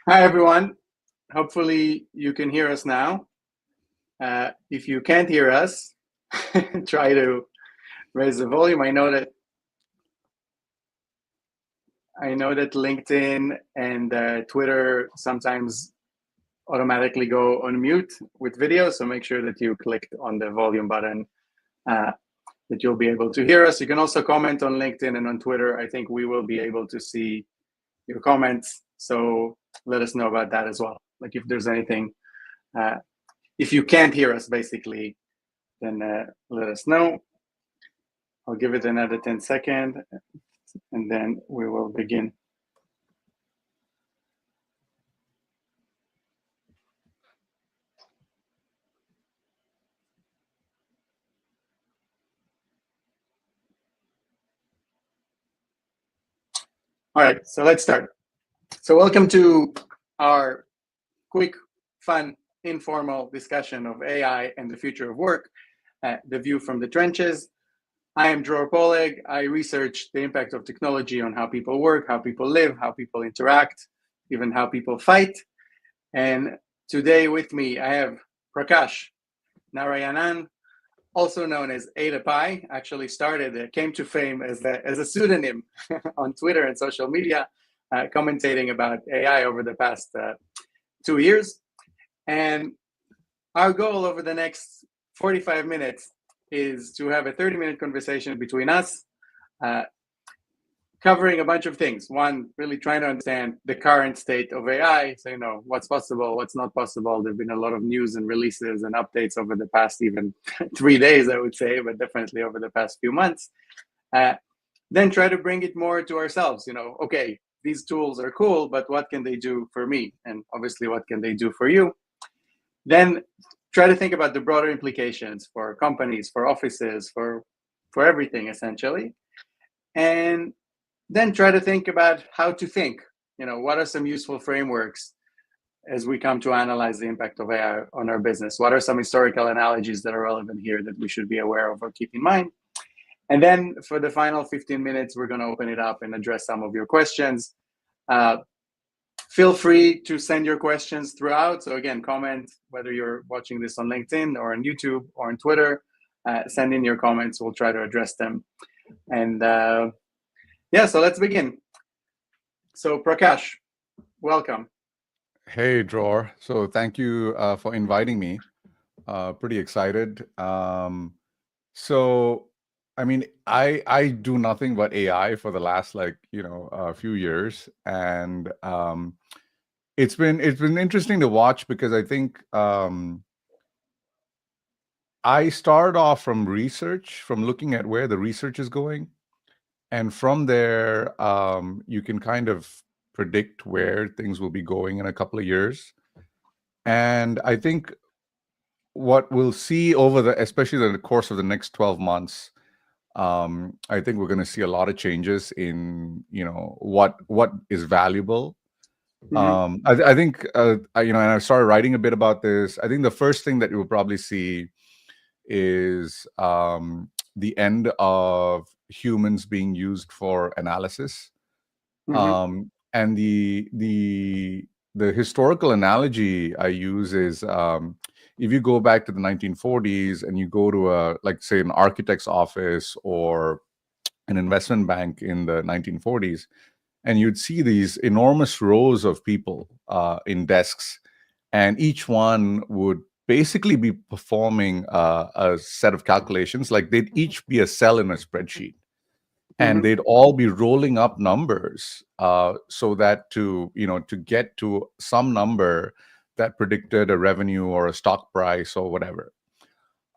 Hi, everyone. Hopefully you can hear us now. If you can't hear us, try to raise the volume. I know that LinkedIn and Twitter sometimes automatically go on mute with video, so make sure that you clicked on the volume button that you'll be able to hear us. You can also comment on LinkedIn and on Twitter. I think we will be able to see your comments, so let us know about that as well. Like if there's anything, if you can't hear us, basically, then let us know. I'll give it another 10 seconds, and then we will begin. All right, so let's start. So welcome to our quick, fun, informal discussion of AI and the future of work, the view from the trenches. I am Dror Poleg. I research the impact of technology on how people work, how people live, how people interact, even how people fight. And today with me, I have Prakash Narayanan, also known as Ada Pi. Actually came to fame as a pseudonym on Twitter and social media, commentating about AI over the past 2 years. And our goal over the next 45 minutes is to have a 30-minute conversation between us, covering a bunch of things. One, really trying to understand the current state of AI. So, what's possible, what's not possible. There've been a lot of news and releases and updates over the past even 3 days, I would say, but definitely over the past few months. Then try to bring it more to ourselves. Okay, these tools are cool, but what can they do for me? And obviously, what can they do for you? Then try to think about the broader implications for companies, for offices, for everything, essentially. And then try to think about how to think. What are some useful frameworks as we come to analyze the impact of AI on our business? What are some historical analogies that are relevant here that we should be aware of or keep in mind? And then for the final 15 minutes, we're going to open it up and address some of your questions. Feel free to send your questions throughout. So again, comment whether you're watching this on LinkedIn or on YouTube or on Twitter. Send in your comments. We'll try to address them. And so let's begin. So Prakash, welcome. Hey, Dror. So thank you for inviting me. Pretty excited. I do nothing but AI for the last a few years, and it's been interesting to watch because I think I started off from research, from looking at where the research is going, and from there you can kind of predict where things will be going in a couple of years. And I think what we'll see especially the course of the next 12 months, I think we're going to see a lot of changes in, what is valuable. Mm-hmm. I think, and I started writing a bit about this. I think the first thing that you will probably see is the end of humans being used for analysis. Mm-hmm. And the historical analogy I use is if you go back to the 1940s and you go to say an architect's office or an investment bank in the 1940s, and you'd see these enormous rows of people in desks, and each one would basically be performing a set of calculations. Like they'd each be a cell in a spreadsheet, and they'd all be rolling up numbers so that to get to some number that predicted a revenue or a stock price or whatever.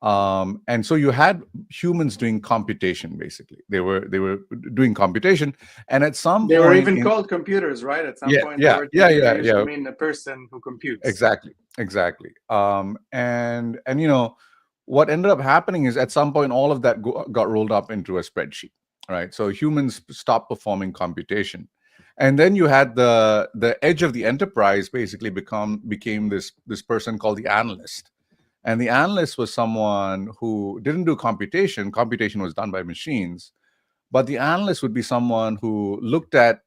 And so you had humans doing computation. Basically, they were doing computation, and at some They point were even called computers, right? At some point, yeah, they usually mean a person who computes. Exactly. And what ended up happening is at some point all of that got rolled up into a spreadsheet, right? So humans stopped performing computation, and then you had the edge of the enterprise basically became this person called the analyst. And the analyst was someone who didn't do computation. Computation was done by machines, but the analyst would be someone who looked at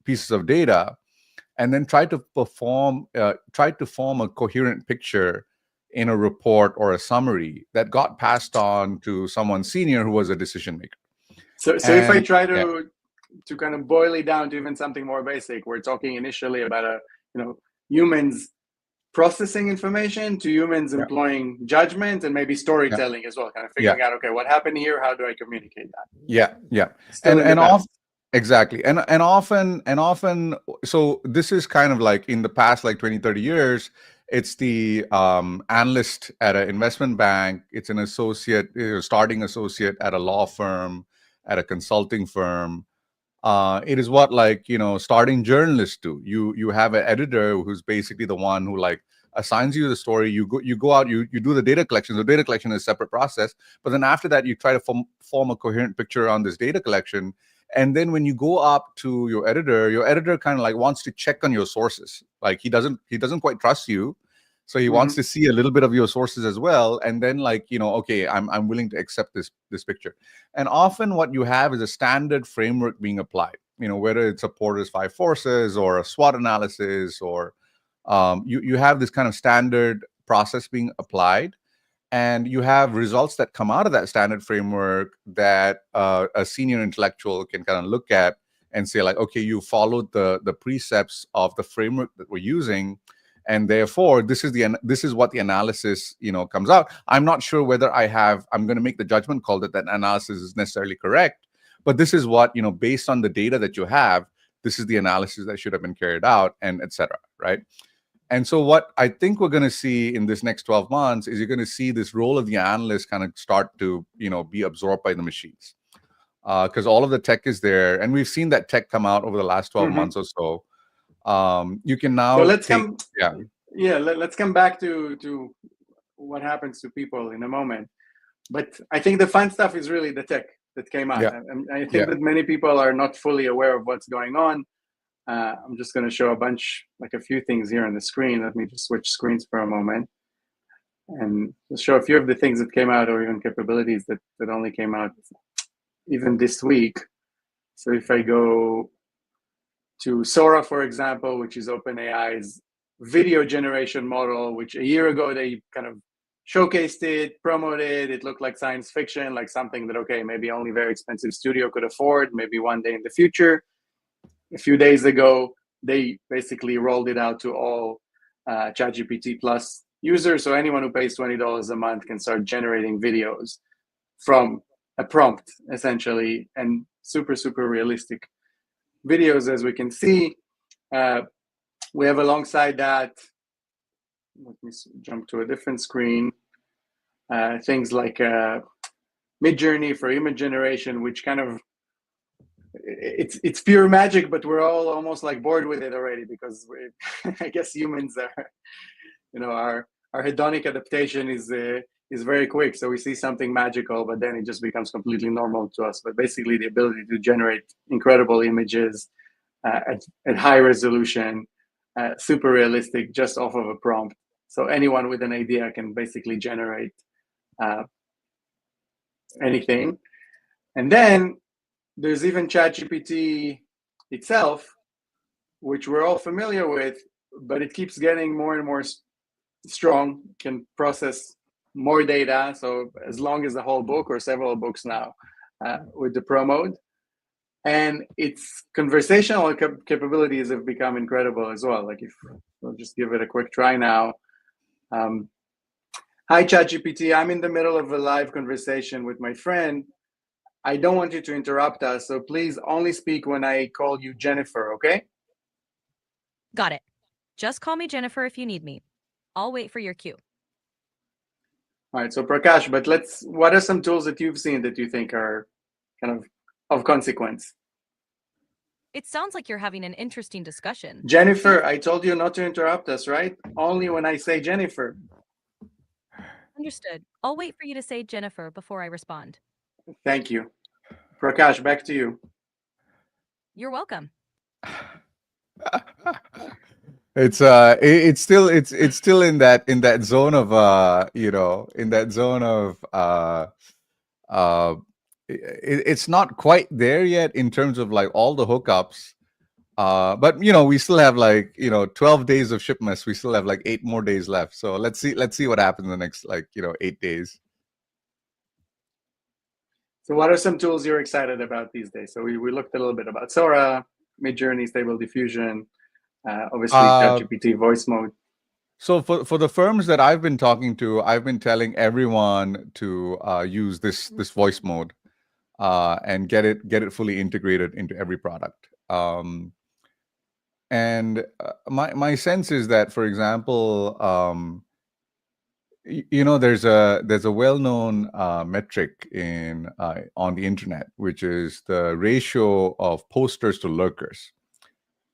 pieces of data and then try to form a coherent picture in a report or a summary that got passed on to someone senior who was a decision maker. So if I try yeah, to kind of boil it down to even something more basic, we're talking initially about humans processing information to humans employing judgment and maybe storytelling as well, kind of figuring out, okay, what happened here? How do I communicate that? Yeah. Still in the past. Exactly. And often, so this is kind of like in the past, like 20, 30 years, it's the analyst at an investment bank, it's an associate, starting associate at a law firm, at a consulting firm. It is what, like, starting journalists do. You have an editor who's basically the one who, like, assigns you the story. You go out, you do the data collection. The data collection is a separate process, but then after that you try to form a coherent picture on this data collection. And then when you go up to your editor kind of like wants to check on your sources. Like, he doesn't quite trust you, so he wants to see a little bit of your sources as well. And then, like, okay, I'm willing to accept this picture. And often what you have is a standard framework being applied, whether it's a Porter's 5 forces or a SWOT analysis, or you have this kind of standard process being applied, and you have results that come out of that standard framework that a senior intellectual can kind of look at and say, like, okay, you followed the precepts of the framework that we're using, and therefore this is what the analysis comes out. I'm not sure whether I'm going to make the judgment call that analysis is necessarily correct, but this is what, based on the data that you have, this is the analysis that should have been carried out, and etc. Right? And so what I think we're going to see in this next 12 months is you're going to see this role of the analyst kind of start to, be absorbed by the machines. Because all of the tech is there. And we've seen that tech come out over the last 12 months or so. You can now so let's come back to what happens to people in a moment. But I think the fun stuff is really the tech that came out. And I think that many people are not fully aware of what's going on. I'm just going to show a few things here on the screen. Let me just switch screens for a moment and just show a few of the things that came out, or even capabilities that only came out even this week. So if I go to Sora, for example, which is OpenAI's video generation model, which a year ago they kind of showcased it, promoted it, looked like science fiction, like something that, okay, maybe only very expensive studio could afford, maybe one day in the future. A few days ago, they basically rolled it out to all ChatGPT Plus users. So anyone who pays $20 a month can start generating videos from a prompt, essentially, and super, super realistic videos, as we can see. We have alongside that, let me jump to a different screen, things like Midjourney for image generation, which kind of, it's pure magic, but we're all almost like bored with it already, because I guess humans are, our hedonic adaptation is very quick. So we see something magical, but then it just becomes completely normal to us. But basically, the ability to generate incredible images at high resolution, super realistic, just off of a prompt. So anyone with an idea can basically generate anything. And then there's even ChatGPT itself, which we're all familiar with, but it keeps getting more and more strong, can process more data. So as long as a whole book or several books now with the Pro mode. And its conversational capabilities have become incredible as well. Like, if we'll just give it a quick try now. Hi, ChatGPT. I'm in the middle of a live conversation with my friend. I don't want you to interrupt us, so please only speak when I call you Jennifer, okay? Got it. Just call me Jennifer if you need me. I'll wait for your cue. All right, so Prakash, but what are some tools that you've seen that you think are kind of consequence? It sounds like you're having an interesting discussion. Jennifer, I told you not to interrupt us, right? Only when I say Jennifer. Understood. I'll wait for you to say Jennifer before I respond. Thank you. Prakash, back to you. You're welcome. It's still in that zone of it's not quite there yet in terms of like all the hookups, But we still have like 12 days of shipments. We still have like 8 more days left. So let's see what happens in the next 8 days. So what are some tools you're excited about these days? So we looked a little bit about Sora, Midjourney, Stable Diffusion, obviously ChatGPT voice mode. So for the firms that I've been talking to, I've been telling everyone to use this voice mode and get it fully integrated into every product. And my sense is that, for example, there's a well-known metric on the internet, which is the ratio of posters to lurkers.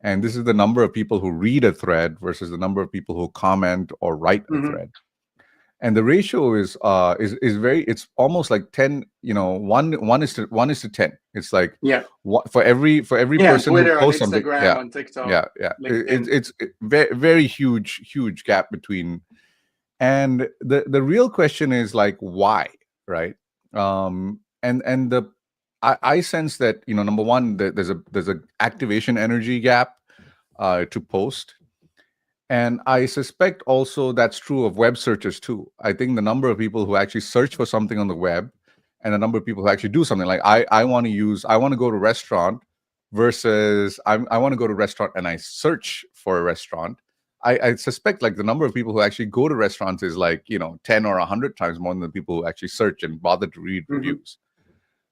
And this is the number of people who read a thread versus the number of people who comment or write a thread. And the ratio is it's almost like 10, 1 is to 10. It's like for every person Twitter, who posts on something. Instagram, on TikTok. It's very, very huge gap between. And the real question is like, why, right? I sense that number one, there's a activation energy gap to post. And I suspect also that's true of web searchers too. I think the number of people who actually search for something on the web and the number of people who actually do something, like I want to go to a restaurant versus I want to go to a restaurant and I search for a restaurant. I suspect like the number of people who actually go to restaurants is like 10 or 100 times more than the people who actually search and bother to read reviews.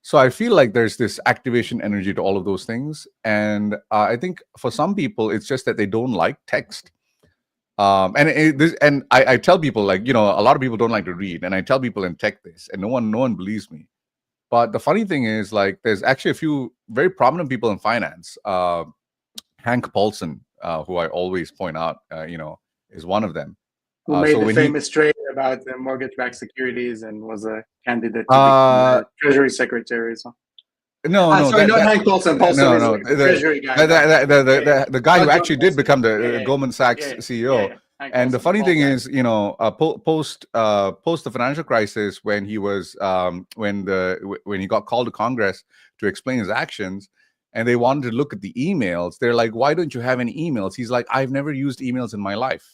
So I feel like there's this activation energy to all of those things. And I think for some people, it's just that they don't like text. I tell people, like, a lot of people don't like to read, and I tell people in tech this, and no one believes me. But the funny thing is, like, there's actually a few very prominent people in finance. Hank Paulson, who I always point out, is one of them. Who made the famous trade about the mortgage-backed securities and was a candidate to be Treasury Secretary. So. No, sorry, not Hank Paulson. Paulson is the Treasury guy. The guy who actually did become the Goldman Sachs CEO. And the funny thing is, post the financial crisis, when he was when he got called to Congress to explain his actions, and they wanted to look at the emails, they're like, "Why don't you have any emails?" He's like, "I've never used emails in my life."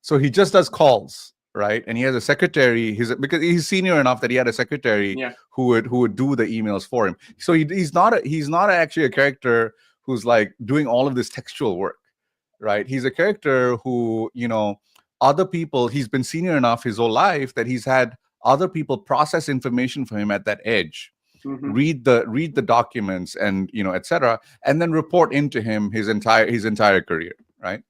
So he just does calls, right? And he has a secretary. Because he's senior enough that he had a secretary who would do the emails for him. So he's not actually a character who's like doing all of this textual work, right? He's a character who, other people. He's been senior enough his whole life that he's had other people process information for him at that edge, read the documents, and etc., and then report into him his entire career, right?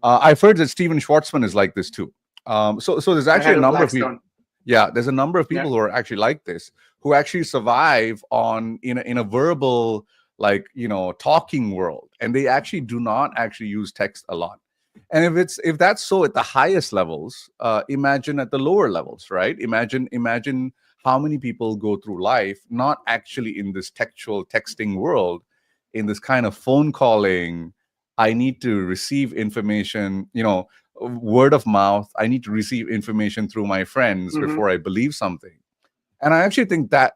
I've heard that Steven Schwartzman is like this too. So there's actually a number of people. Yeah, there's a number of people who are actually like this, who actually survive in a verbal, like, talking world, and they actually do not actually use text a lot. And if that's so at the highest levels, imagine at the lower levels, right? Imagine how many people go through life not actually in this textual texting world, in this kind of phone calling. I need to receive information, word of mouth. I need to receive information through my friends before I believe something. And I actually think that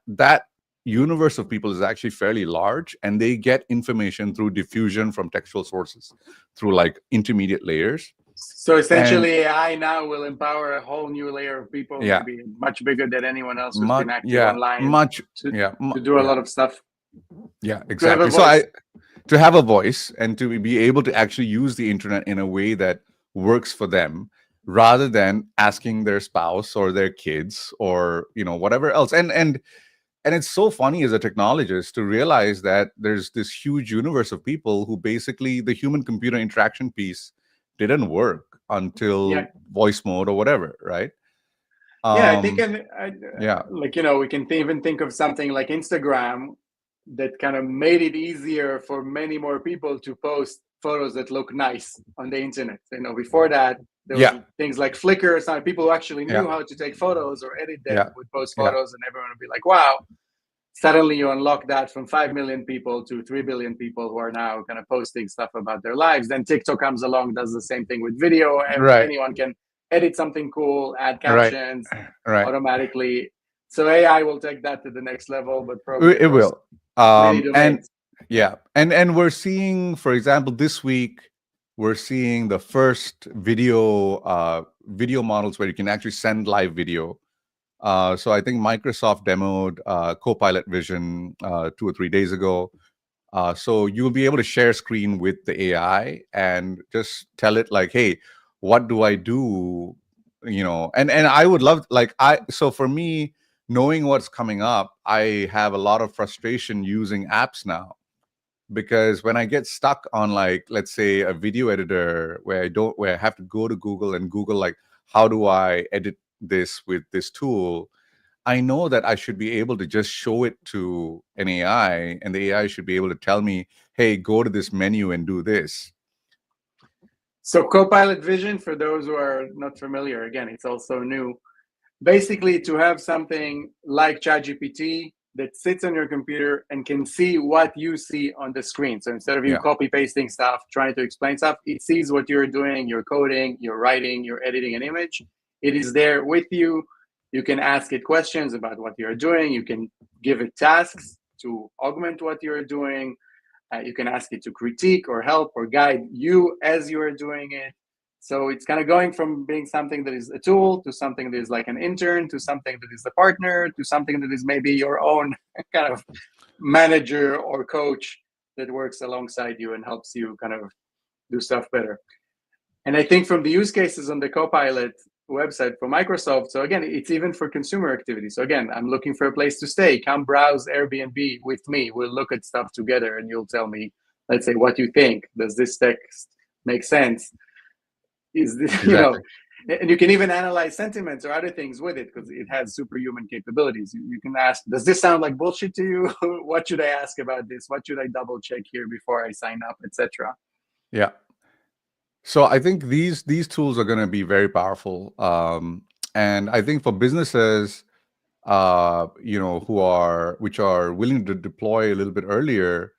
universe of people is actually fairly large, and they get information through diffusion from textual sources, through like intermediate layers. So essentially, AI now will empower a whole new layer of people to be much bigger than anyone else who's been active online to do a lot of stuff. Yeah, exactly. So to have a voice and to be able to actually use the internet in a way that works for them, rather than asking their spouse or their kids or whatever else. And it's so funny as a technologist to realize that there's this huge universe of people who basically the human computer interaction piece didn't work until voice mode or whatever, right? I think like we can even think of something like Instagram that kind of made it easier for many more people to post photos that look nice on the internet. Before that, there were things like Flickr. Some people who actually knew how to take photos or edit them would post photos, and everyone would be like, "Wow!" Suddenly, you unlock that from 5 million people to 3 billion people who are now kind of posting stuff about their lives. Then TikTok comes along, does the same thing with video. Anyone can edit something cool, add captions automatically. So AI will take that to the next level, but probably it will. Yeah, and we're seeing, for example, this week we're seeing the first video models where you can actually send live video. So I think Microsoft demoed Copilot Vision 2 or 3 days ago. So you'll be able to share screen with the AI and just tell it like, "Hey, what do I do?" And I would love, like, so for me, knowing what's coming up, I have a lot of frustration using apps now, because when I get stuck on, like, let's say a video editor where I have to go to Google and Google, like, how do I edit this with this tool? I know that I should be able to just show it to an AI, and the AI should be able to tell me, hey, go to this menu and do this. So Copilot Vision, for those who are not familiar, again, it's also new. Basically, to have something like ChatGPT that sits on your computer and can see what you see on the screen. So instead of you copy pasting stuff, trying to explain stuff, it sees what you're doing, you're coding, you're writing, you're editing an image. It is there with you. You can ask it questions about what you're doing. You can give it tasks to augment what you're doing. You can ask it to critique or help or guide you as you are doing it. So it's kind of going from being something that is a tool to something that is like an intern to something that is a partner to something that is maybe your own kind of manager or coach that works alongside you and helps you kind of do stuff better. And I think from the use cases on the Copilot website for Microsoft, so again, it's even for consumer activity. So again, I'm looking for a place to stay. Come browse Airbnb with me. We'll look at stuff together and you'll tell me, let's say, what you think. Does this text make sense? Is this, Exactly. And you can even analyze sentiments or other things with it because it has superhuman capabilities. You can ask, does this sound like bullshit to you? What should I ask about this? What should I double check here before I sign up, etc.? Yeah. So I think these tools are going to be very powerful, and I think for businesses, which are willing to deploy a little bit earlier,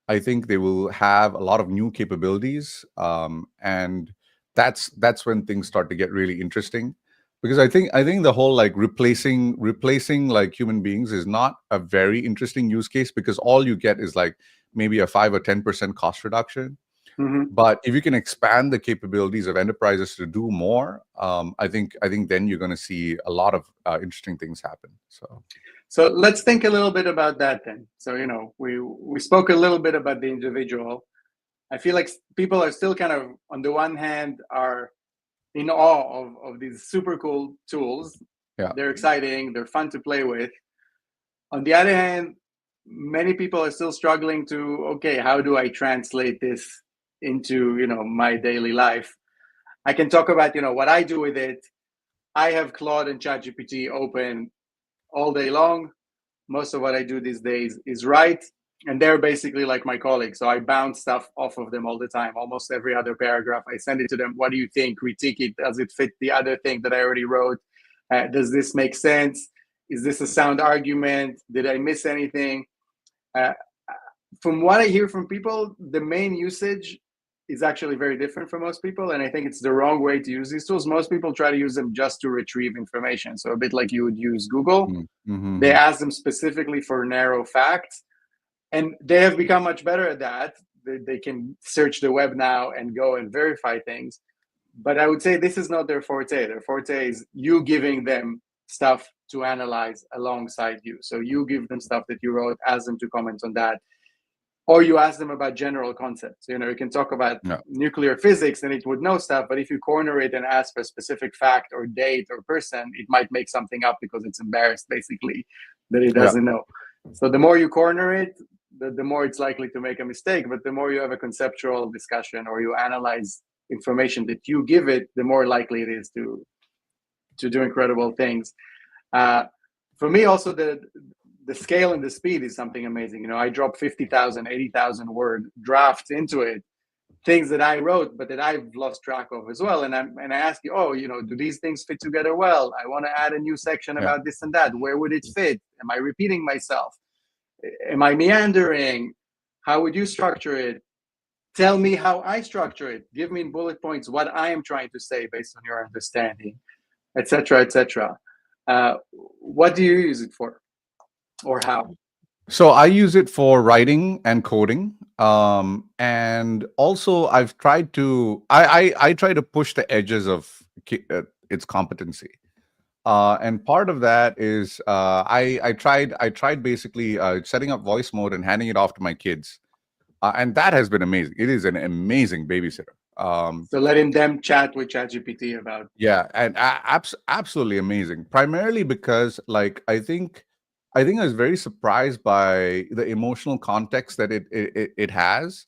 I think they will have a lot of new capabilities, and that's when things start to get really interesting, because I think the whole, like, replacing like human beings is not a very interesting use case, because all you get is like maybe a 5 or 10% cost reduction. Mm-hmm. But if you can expand the capabilities of enterprises to do more, I think then you're going to see a lot of interesting things happen. So let's think a little bit about that then. So, we spoke a little bit about the individual. I feel like people are still kind of, on the one hand, are in awe of these super cool tools. Yeah. They're exciting, they're fun to play with. On the other hand, many people are still struggling to, okay, how do I translate this into, my daily life? I can talk about, what I do with it. I have Claude and ChatGPT open all day long. Most of what I do these days is write, and they're basically like my colleagues. So I bounce stuff off of them all the time. Almost every other paragraph, I send it to them. What do you think? Critique it. Does it fit the other thing that I already wrote? Does this make sense? Is this a sound argument? Did I miss anything? Uh, from what I hear from people, the main usage is actually very different for most people. And I think it's the wrong way to use these tools. Most people try to use them just to retrieve information. So a bit like you would use Google. Mm-hmm. They ask them specifically for narrow facts. And they have become much better at that. They can search the web now and go and verify things. But I would say this is not their forte. Their forte is you giving them stuff to analyze alongside you. So you give them stuff that you wrote, ask them to comment on that. Or you ask them about general concepts. You can talk about nuclear physics and it would know stuff, but if you corner it and ask for a specific fact or date or person, it might make something up because it's embarrassed, basically, that it doesn't know. So the more you corner it, the more it's likely to make a mistake. But the more you have a conceptual discussion or you analyze information that you give it, the more likely it is to do incredible things. For me, also, the scale and the speed is something amazing. I drop 50,000, 80,000 word drafts into it, things that I wrote, but that I've lost track of as well. And I ask you, do these things fit together well? I want to add a new section about this and that. Where would it fit? Am I repeating myself? Am I meandering? How would you structure it? Tell me how I structure it. Give me in bullet points what I am trying to say based on your understanding, etc., etc. What do you use it for, or how? So I use it for writing and coding. And also I've tried to I try to push the edges of its competency. And part of that is I tried basically setting up voice mode and handing it off to my kids, and that has been amazing. It is an amazing babysitter. So letting them chat with ChatGPT about. Yeah, and absolutely amazing. Primarily because, like, I think I was very surprised by the emotional context that it has.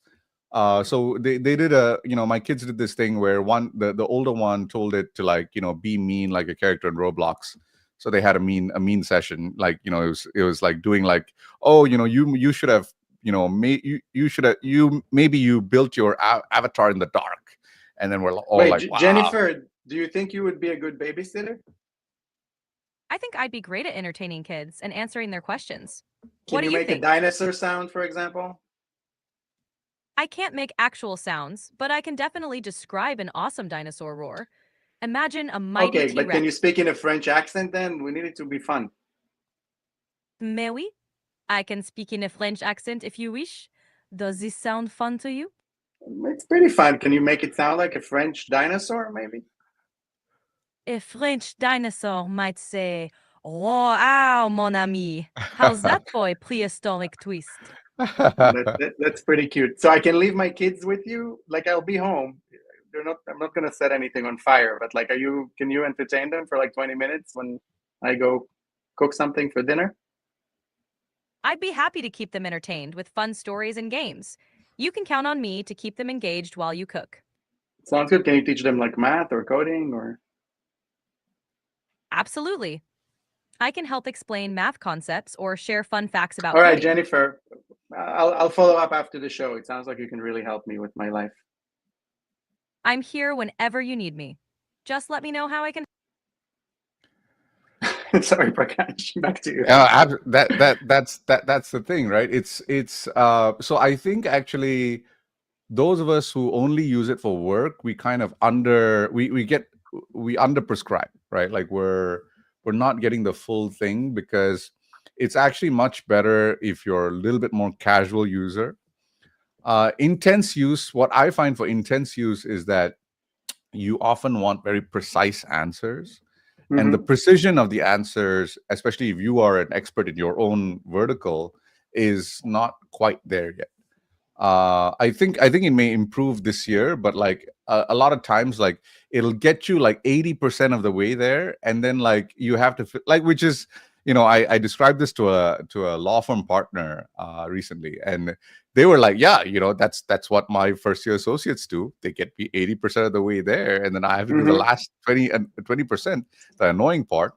So they did my kids did this thing where the older one told it to, like, be mean like a character in Roblox. So they had a mean session, like, it was like doing like, oh, you should have, you should have, maybe you built your avatar in the dark, and then we're all Wait, like, wow. Jennifer, do you think you would be a good babysitter? I think I'd be great at entertaining kids and answering their questions. Can What do you you make a think? dinosaur sound, for example? I can't make actual sounds, but I can definitely describe an awesome dinosaur roar. Imagine a mighty Okay, but can you T-Rex. speak in a French accent then? We need it to be fun. Mais oui, I can speak in a French accent if you wish. Does this sound fun to you? It's pretty fun. Can you make it sound like a French dinosaur, maybe? A French dinosaur might say, "Wow, mon ami." How's that for a prehistoric twist? That's pretty cute. So I can leave my kids with you. Like, I'll be home. They're not. I'm not gonna set anything on fire. But like, Can you entertain them for like 20 minutes when I go cook something for dinner? I'd be happy to keep them entertained with fun stories and games. You can count on me to keep them engaged while you cook. Sounds good. Can you teach them like math or coding or? Absolutely. I can help explain math concepts or share fun facts about All right, coding. Jennifer. I'll follow up after the show. It sounds like you can really help me with my life. I'm here whenever you need me. Just let me know how I can. Sorry, Prakash. Back to you. That's the thing, right? It's so I think actually those of us who only use it for work, we kind of we under prescribe, right? Like we're not getting the full thing, because it's actually much better if you're a little bit more casual user. Intense use, what I find for intense use is that you often want very precise answers, and the Mm-hmm. precision of the answers, especially if you are an expert in your own vertical, is not quite there yet. I think it may improve this year, but like a lot of times, like it'll get you like 80% of the way there, and then like you have to like, which is, I described this to a law firm partner recently, and they were like, yeah, that's what my first year associates do. They get me 80% of the way there, and then I have to do the Mm-hmm. last 20%, the annoying part.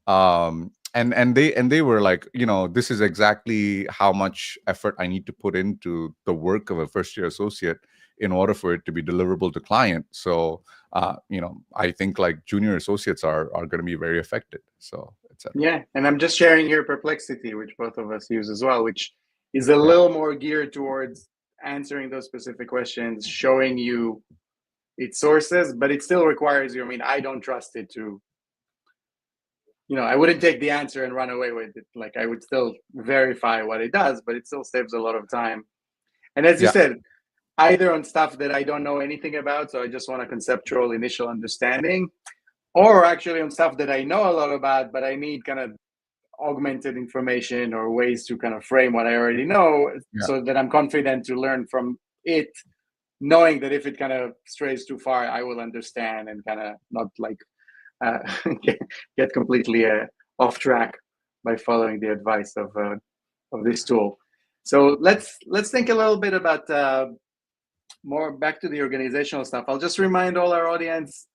And they were like, this is exactly how much effort I need to put into the work of a first year associate in order for it to be deliverable to client. So I think like junior associates are going to be very affected, so etc. Yeah, and I'm just sharing here Perplexity, which both of us use as well, which is a Yeah. little more geared towards answering those specific questions, showing you its sources, but it still requires you. I mean, I don't trust it to, I wouldn't take the answer and run away with it. Like, I would still verify what it does, but it still saves a lot of time. And as you Yeah. said, either on stuff that I don't know anything about, so I just want a conceptual initial understanding, or actually on stuff that I know a lot about, but I need kind of augmented information or ways to kind of frame what I already know Yeah. so that I'm confident to learn from it, knowing that if it kind of strays too far, I will understand and kind of not like uh, get completely off track by following the advice of this tool. So let's think a little bit about more back to the organizational stuff. I'll just remind all our audience,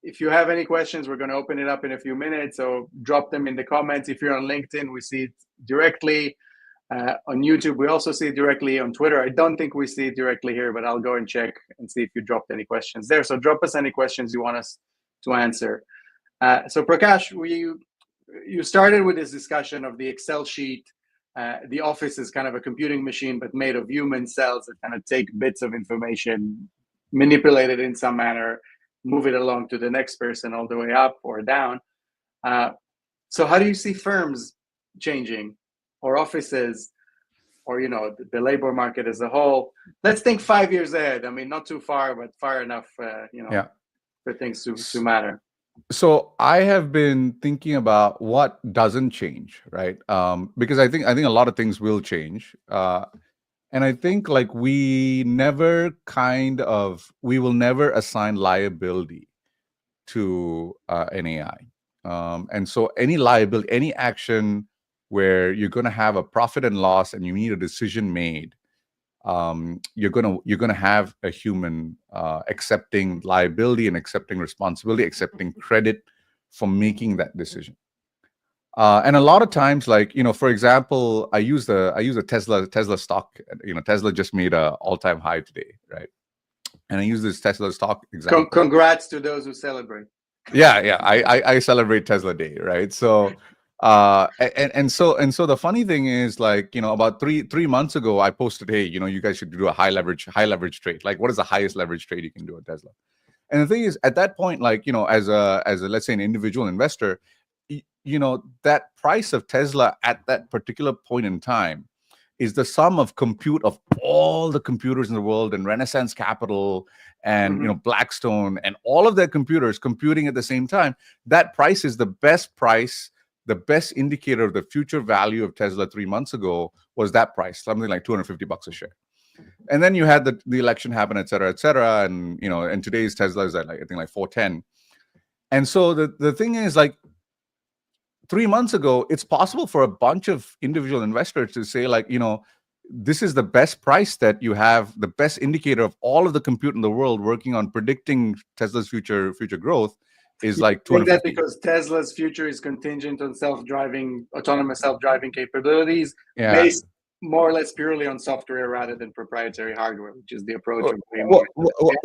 if you have any questions, we're going to open it up in a few minutes. So drop them in the comments. If you're on LinkedIn, we see it directly. On YouTube, we also see it directly. On Twitter, I don't think we see it directly here, but I'll go and check and see if you dropped any questions there. So drop us any questions you want us to answer. So Prakash, you started with this discussion of the Excel sheet. The office is kind of a computing machine, but made of human cells that kind of take bits of information, manipulate it in some manner, move it along to the next person all the way up or down. So how do you see firms changing? or offices, or the labor market as a whole. Let's think 5 years ahead. I mean, not too far, but far enough, for things to matter. So I have been thinking about what doesn't change, right? Because I think a lot of things will change, and I think like we will never assign liability to an AI, and so any liability, any action where you're going to have a profit and loss, and you need a decision made, you're gonna have a human accepting liability and accepting responsibility, accepting credit for making that decision. And a lot of times, like for example, I use a Tesla stock. Tesla just made a all-time high today, right? And I use this Tesla stock example. Congrats to those who celebrate. Yeah. I celebrate Tesla Day, right? So and so the funny thing is, like, about three months ago, I posted, hey, you guys should do a high leverage trade. Like, what is the highest leverage trade you can do at Tesla? And the thing is, at that point, like, as a let's say an individual investor, that price of Tesla at that particular point in time is the sum of compute of all the computers in the world, and Renaissance Capital and Blackstone and all of their computers computing at the same time. That price is the best price. The best indicator of the future value of Tesla 3 months ago was that price, something like $250 a share. And then you had the election happen, et cetera, and and today's Tesla is at, like, I think, like 410. And so the thing is, like, 3 months ago, it's possible for a bunch of individual investors to say, like, this is the best price that you have, the best indicator of all of the compute in the world working on predicting Tesla's future growth is like 250. That because Tesla's future is contingent on autonomous self-driving capabilities, based more or less purely on software rather than proprietary hardware, which is the approach.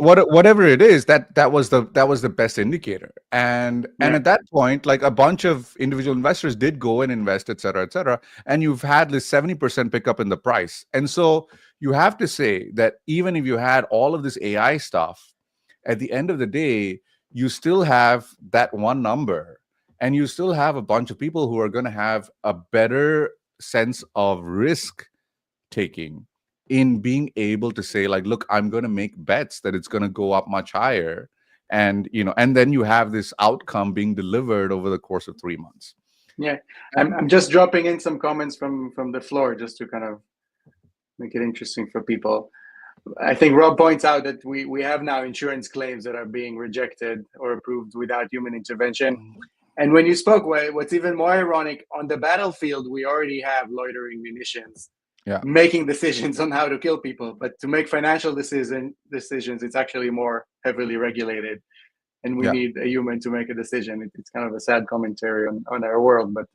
Whatever it is, that was the best indicator. And at that point, like, a bunch of individual investors did go and invest, et cetera, and you've had this 70% pickup in the price. And so you have to say that even if you had all of this AI stuff, at the end of the day, you still have that one number, and you still have a bunch of people who are going to have a better sense of risk taking in being able to say, like, look, I'm going to make bets that it's going to go up much higher. And, and then you have this outcome being delivered over the course of 3 months. Yeah. I'm just dropping in some comments from the floor just to kind of make it interesting for people. I think Rob points out that we have now insurance claims that are being rejected or approved without human intervention. And when you spoke, what's even more ironic, on the battlefield, we already have loitering munitions making decisions on how to kill people. But to make financial decisions, it's actually more heavily regulated. And we need a human to make a decision. It's kind of a sad commentary on our world. But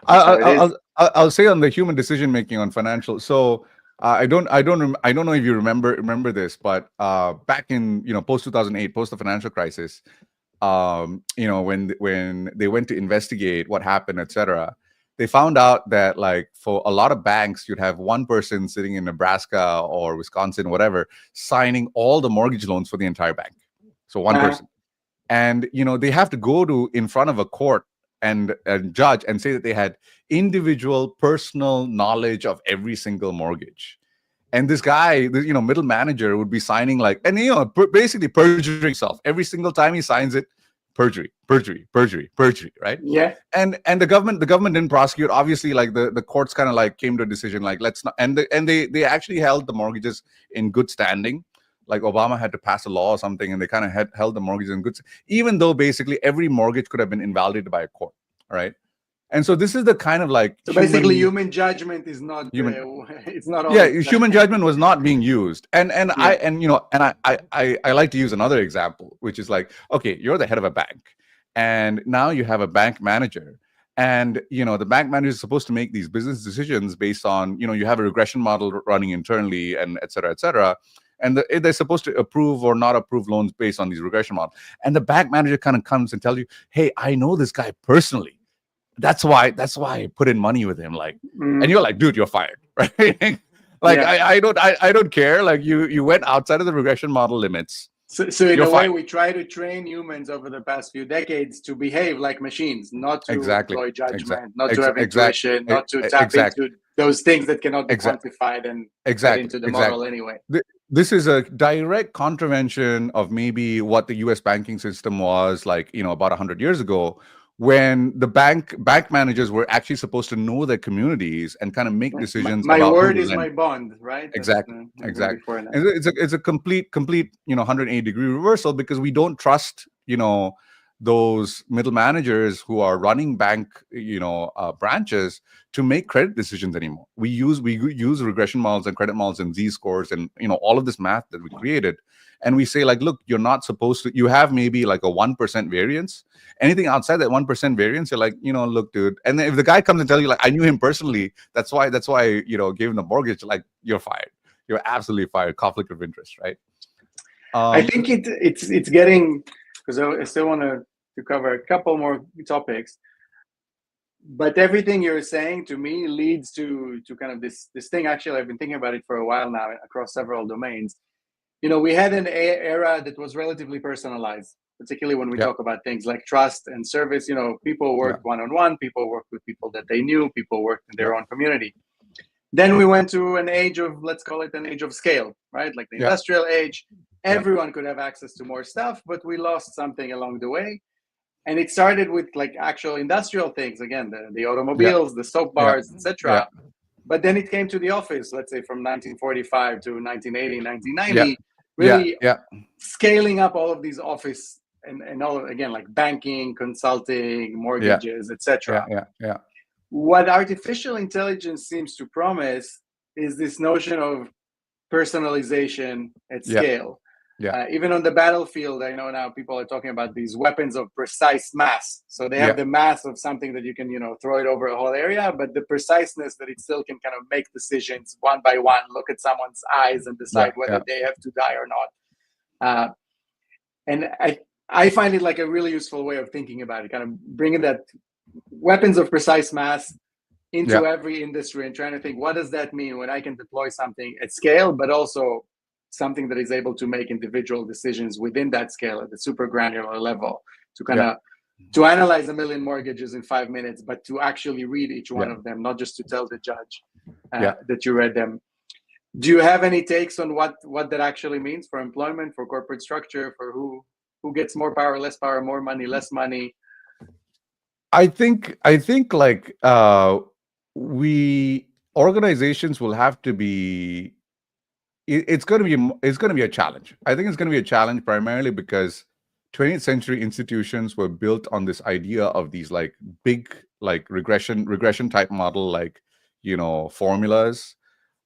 I'll say on the human decision making on financial. So I don't know if you remember this, but back in post 2008, post the financial crisis, when they went to investigate what happened, etc., they found out that, like, for a lot of banks, you'd have one person sitting in Nebraska or Wisconsin, whatever, signing all the mortgage loans for the entire bank. So one person, and they have to go in front of a court and judge and say that they had individual personal knowledge of every single mortgage. And this guy, middle manager, would be signing, like, and basically perjuring himself every single time he signs it. Perjury, right? Yeah. And the government didn't prosecute. Obviously, like, the courts kind of, like, came to a decision, like, let's not. And they actually held the mortgages in good standing. Like, Obama had to pass a law or something, and they kind of held the mortgages in good, even though basically every mortgage could have been invalidated by a court, right? And so this is the kind of, like, basically human judgment is not it's not human judgment was not being used. And I like to use another example, which is like, okay, you're the head of a bank, and now you have a bank manager, and the bank manager is supposed to make these business decisions based on, you have a regression model running internally, and et cetera, and they're supposed to approve or not approve loans based on these regression models. And the bank manager kind of comes and tells you, hey, I know this guy personally. That's why I put in money with him. Like, and you're like, dude, you're fired, right? Like, I don't care. Like, you went outside of the regression model limits, So in You're a way, fine. we try to train humans over the past few decades to behave like machines, not to Exactly. employ Exact. judgment, not to have Exact. intuition, not to tap Exact. into those things that cannot be Exact. quantified and fed Exactly. into the Exactly. model anyway. This is a direct contravention of maybe what the U.S. banking system was like, about 100 years ago, when the bank managers were actually supposed to know their communities and kind of make decisions My about who word to is lend. my bond, right? Exactly. Even Exactly. before that. And it's a complete 180-degree reversal, because we don't trust those middle managers who are running bank branches to make credit decisions anymore. We use regression models and credit models and z-scores and all of this math that we created, and we say, like, look, you're not supposed to. You have maybe like a 1% variance. Anything outside that 1% variance, you're like, look, dude. And then if the guy comes and tell you, like, I knew him personally, that's why gave him the mortgage, like, you're fired. You're absolutely fired. Conflict of interest, right? I think it's getting, because I still want to cover a couple more topics, but everything you're saying to me leads to kind of this thing. Actually, I've been thinking about it for a while now across several domains. We had an era that was relatively personalized, particularly when we talk about things like trust and service. People worked one-on-one, people worked with people that they knew, people worked in their own community. Then we went to an age of, let's call it an age of scale, right? Like the industrial age. Everyone could have access to more stuff, but we lost something along the way. And it started with like actual industrial things, again, the automobiles, the soap bars, etc. But then it came to the office, let's say from 1945 to 1980, 1990, really scaling up all of these office and all, again, like banking, consulting, mortgages, etc. What artificial intelligence seems to promise is this notion of personalization at scale. Even on the battlefield, I know now people are talking about these weapons of precise mass. So they have the mass of something that you can, throw it over a whole area, but the preciseness that it still can kind of make decisions one by one, look at someone's eyes and decide whether they have to die or not. And I find it like a really useful way of thinking about it, kind of bringing that weapons of precise mass into every industry and trying to think, what does that mean when I can deploy something at scale, but also something that is able to make individual decisions within that scale at the super granular level, to kind of to analyze 1 million mortgages in 5 minutes, but to actually read each one of them, not just to tell the judge that you read them. Do you have any takes on what that actually means for employment, for corporate structure, for who gets more power, less power, more money, less money? I think like organizations will have to be. It's going to be a challenge. I think it's going to be a challenge primarily because 20th century institutions were built on this idea of these like big like regression type model, like formulas.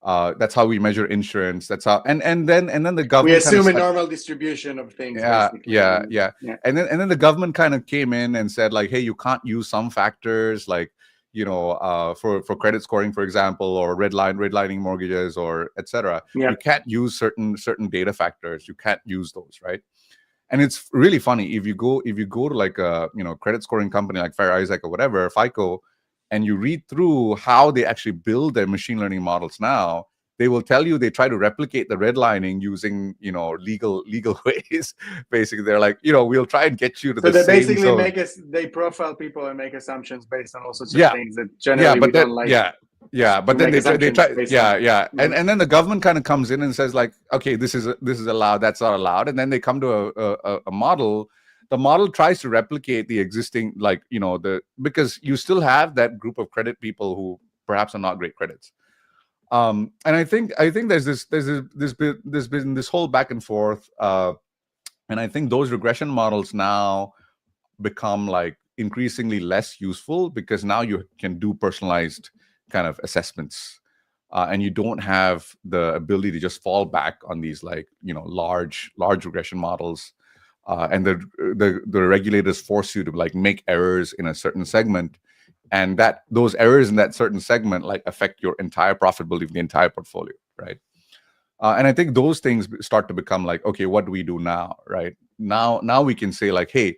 That's how we measure insurance. That's how and then the government. We assume a normal distribution of things. Basically. And then the government kind of came in and said, like, hey, you can't use some factors like for credit scoring, for example, or redlining mortgages, or etc. You can't use certain data factors. You can't use those, right? And it's really funny if you go to like a credit scoring company like Fair Isaac or whatever, FICO, and you read through how they actually build their machine learning models now, they will tell you they try to replicate the redlining using legal ways. Basically, they're like, we'll try and get you to the same. So they basically they profile people and make assumptions based on all sorts of things that generally we don't like. But then they try. And then the government kind of comes in and says, like, okay, this is allowed, that's not allowed, and then they come to a model. The model tries to replicate the existing, like, because you still have that group of credit people who perhaps are not great credits. And I think there's been this whole back and forth, and I think those regression models now become like increasingly less useful because now you can do personalized kind of assessments, and you don't have the ability to just fall back on these like large regression models. And the regulators force you to like make errors in a certain segment, and that those errors in that certain segment like affect your entire profitability of the entire portfolio, right? And I think those things start to become like, okay, what do we do now, right? Now we can say like, hey,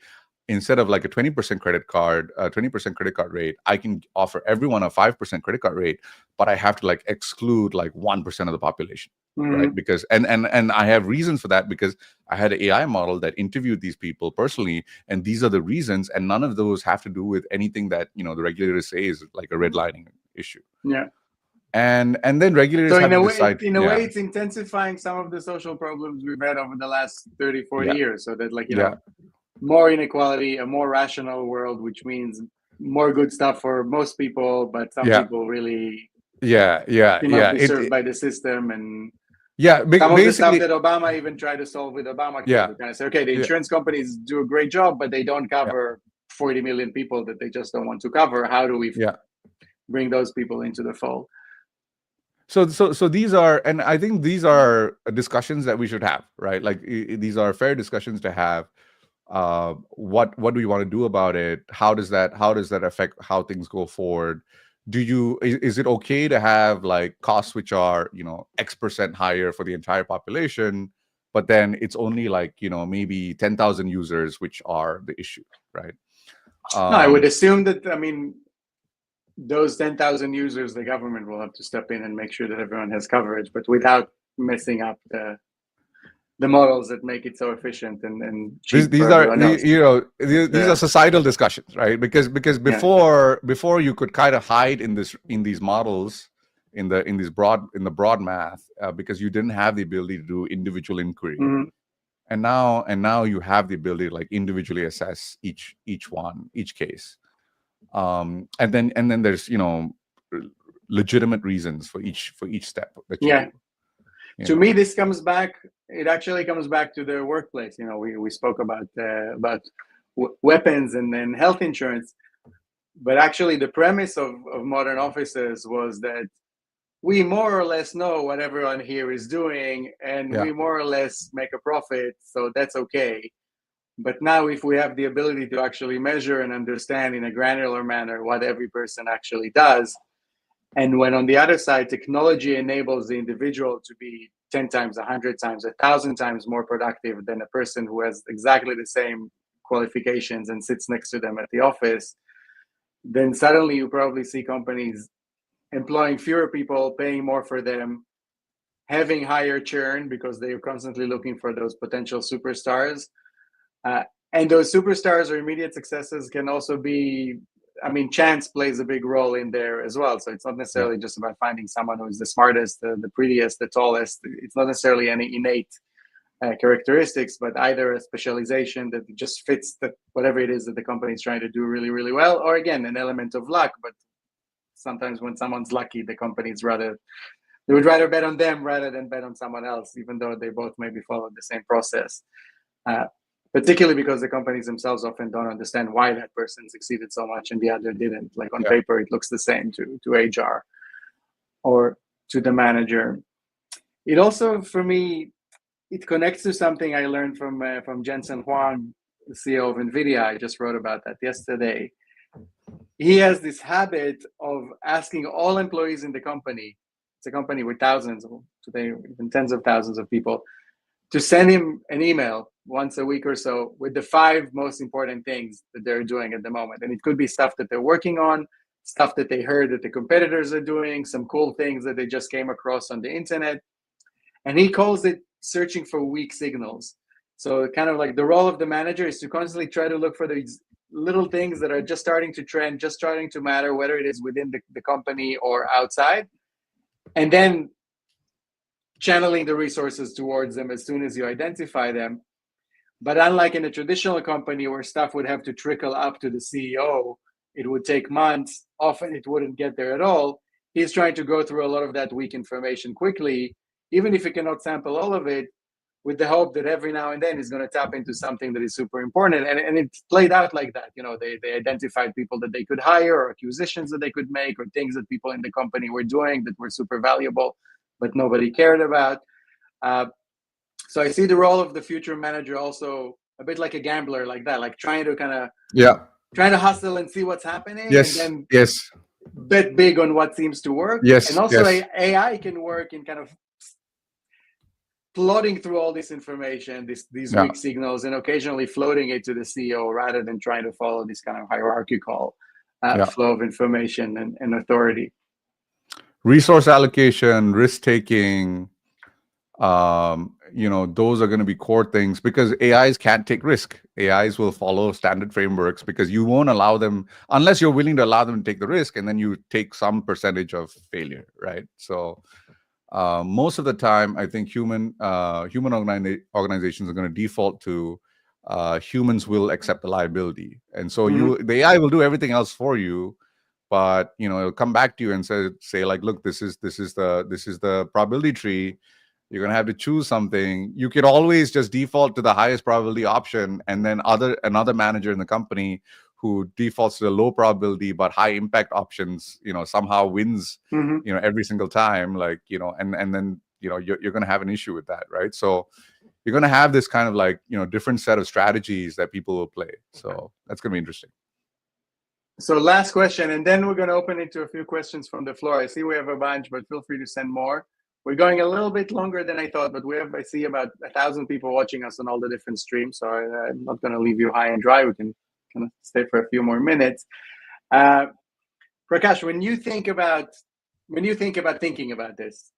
instead of like a 20% credit card rate, I can offer everyone a 5% credit card rate, but I have to like exclude like 1% of the population, right? Because and I have reasons for that, because I had an AI model that interviewed these people personally, and these are the reasons, and none of those have to do with anything that the regulators say is like a redlining issue. Yeah. And then regulators So have in to a way, decide. it's intensifying some of the social problems we've had over the last 30, 40 years. So that, like, more inequality, a more rational world, which means more good stuff for most people, but some people really cannot be served by the system. And some of the stuff that Obama even tried to solve with Obamacare, to kind of say, okay, the insurance companies do a great job, but they don't cover 40 million people that they just don't want to cover. How do we bring those people into the fold? So these are, and I think these are discussions that we should have, right? Like these are fair discussions to have. What do we want to do about it? How does that affect how things go forward? Is it okay to have like costs which are X% higher for the entire population, but then it's only like maybe 10,000 users which are the issue, right? No, I would assume that, I mean, those 10,000 users, the government will have to step in and make sure that everyone has coverage, but without messing up the models that make it so efficient and cheap. These are societal discussions, right? Because before you could kind of hide in these models, in the broad math, because you didn't have the ability to do individual inquiry. And now you have the ability to like individually assess each case. And then there's legitimate reasons for each step that you do. To me, this comes back. It actually comes back to the workplace. We spoke about weapons and then health insurance, but actually the premise of modern offices was that we more or less know what everyone here is doing, and we more or less make a profit, so that's okay. But now, if we have the ability to actually measure and understand in a granular manner what every person actually does, and when on the other side, technology enables the individual to be 10 times, 100 times, 1,000 times more productive than a person who has exactly the same qualifications and sits next to them at the office, then suddenly you probably see companies employing fewer people, paying more for them, having higher churn because they are constantly looking for those potential superstars. And those superstars or immediate successes can also be, I mean, chance plays a big role in there as well. So it's not necessarily just about finding someone who is the smartest, the prettiest, the tallest. It's not necessarily any innate characteristics, but either a specialization that just fits whatever it is that the company is trying to do really, really well, or again, an element of luck. But sometimes when someone's lucky, the companies they would rather bet on them rather than bet on someone else, even though they both maybe follow the same process. Particularly because the companies themselves often don't understand why that person succeeded so much and the other didn't. Like on paper, it looks the same to HR or to the manager. It also, for me, it connects to something I learned from Jensen Huang, the CEO of NVIDIA. I just wrote about that yesterday. He has this habit of asking all employees in the company, it's a company with thousands, today even tens of thousands of people, to send him an email once a week or so with the 5 most important things that they're doing at the moment. And it could be stuff that they're working on, stuff that they heard that the competitors are doing, some cool things that they just came across on the internet. And he calls it searching for weak signals. So kind of like the role of the manager is to constantly try to look for these little things that are just starting to trend, just starting to matter, whether it is within the company or outside. And then channeling the resources towards them as soon as you identify them. But unlike in a traditional company where stuff would have to trickle up to the CEO, it would take months, often it wouldn't get there at all. He's trying to go through a lot of that weak information quickly, even if he cannot sample all of it, with the hope that every now and then he's going to tap into something that is super important. And it played out like that. They identified people that they could hire or acquisitions that they could make or things that people in the company were doing that were super valuable, but nobody cared about. So I see the role of the future manager also a bit like a gambler, like that, like trying to kind of trying to hustle and see what's happening, and then bet big on what seems to work. And also AI can work in kind of plodding through all this information, these weak signals, and occasionally floating it to the CEO rather than trying to follow this kind of hierarchical flow of information and authority. Resource allocation, risk taking, those are going to be core things, because AIs can't take risk. AIs will follow standard frameworks, because you won't allow them unless you're willing to allow them to take the risk, and then you take some percentage of failure, right? So most of the time, I think human organizations are going to default to humans will accept the liability, and so the AI will do everything else for you, but it'll come back to you and say like, look, this is the probability tree. You're going to have to choose something. You could always just default to the highest probability option, and then another manager in the company who defaults to the low probability but high impact options, somehow wins, every single time, like, and then, you're going to have an issue with that, right? So you're going to have this kind of like, different set of strategies that people will play. So that's going to be interesting. So last question, and then we're going to open it to a few questions from the floor. I see we have a bunch, but feel free to send more. We're going a little bit longer than I thought, but I see about 1,000 people watching us on all the different streams. So I'm not going to leave you high and dry. We can kind of stay for a few more minutes. Prakash, when you think about thinking about this,